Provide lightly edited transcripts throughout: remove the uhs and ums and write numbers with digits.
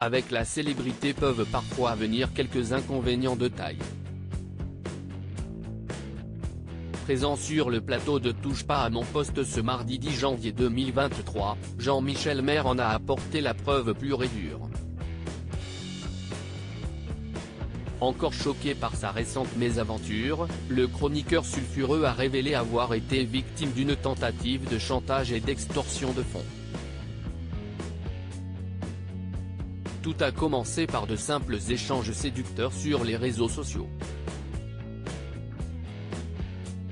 Avec la célébrité peuvent parfois venir quelques inconvénients de taille. Présent sur le plateau de Touche pas à mon poste ce mardi 10 janvier 2023, Jean-Michel Maire en a apporté la preuve pure et dure. Encore choqué par sa récente mésaventure, le chroniqueur sulfureux a révélé avoir été victime d'une tentative de chantage et d'extorsion de fonds. Tout a commencé par de simples échanges séducteurs sur les réseaux sociaux.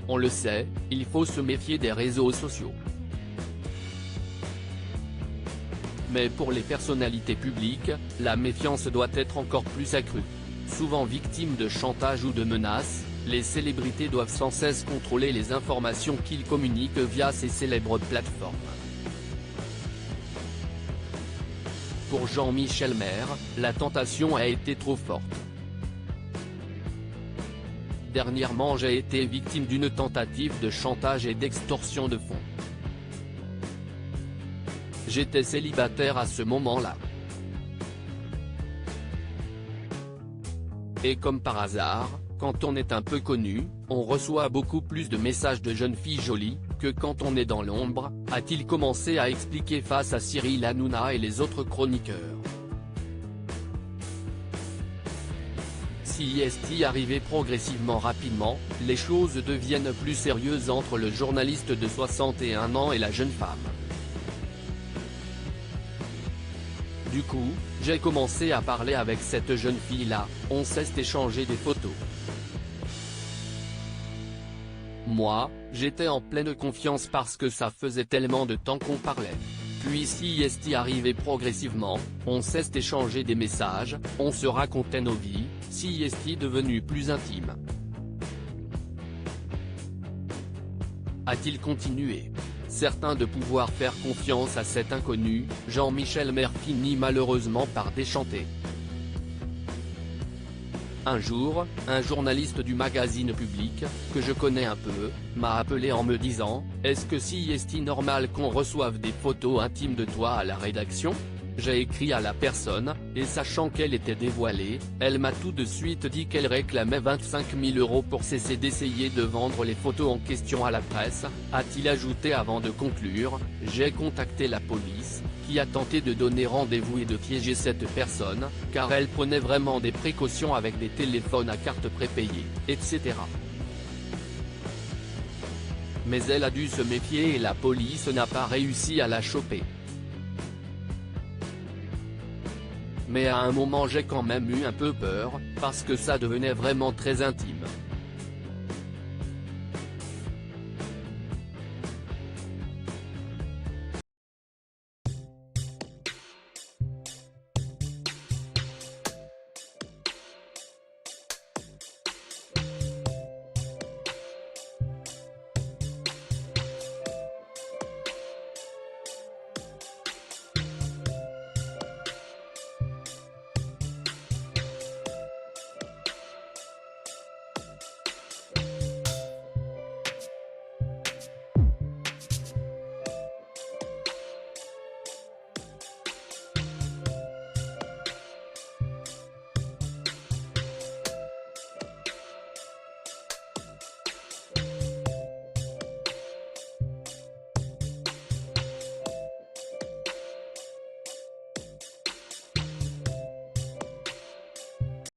On le sait, il faut se méfier des réseaux sociaux. Mais pour les personnalités publiques, la méfiance doit être encore plus accrue. Souvent victimes de chantage ou de menaces, les célébrités doivent sans cesse contrôler les informations qu'ils communiquent via ces célèbres plateformes. Pour Jean-Michel Maire, la tentation a été trop forte. Dernièrement j'ai été victime d'une tentative de chantage et d'extorsion de fonds. J'étais célibataire à ce moment-là. Et comme par hasard, quand on est un peu connu, on reçoit beaucoup plus de messages de jeunes filles jolies, que quand on est dans l'ombre, a-t-il commencé à expliquer face à Cyril Hanouna et les autres chroniqueurs. Si est arrivé progressivement rapidement, les choses deviennent plus sérieuses entre le journaliste de 61 ans et la jeune femme. Du coup, j'ai commencé à parler avec cette jeune fille-là, on s'est échangé des photos. Moi, j'étais en pleine confiance parce que ça faisait tellement de temps qu'on parlait. Puis si est arrivé progressivement, on s'est échangé des messages, on se racontait nos vies, si est devenu plus intime. A-t-il continué? Certain de pouvoir faire confiance à cet inconnu, Jean-Michel Maire finit malheureusement par déchanter. Un jour, un journaliste du magazine Public, que je connais un peu, m'a appelé en me disant « Est-ce que si est normal qu'on reçoive des photos intimes de toi à la rédaction ?» J'ai écrit à la personne, et sachant qu'elle était dévoilée, elle m'a tout de suite dit qu'elle réclamait 25 000 € pour cesser d'essayer de vendre les photos en question à la presse, a-t-il ajouté avant de conclure. J'ai contacté la police, qui a tenté de donner rendez-vous et de piéger cette personne, car elle prenait vraiment des précautions avec des téléphones à carte prépayée, etc. Mais elle a dû se méfier et la police n'a pas réussi à la choper. Mais à un moment j'ai quand même eu un peu peur, parce que ça devenait vraiment très intime.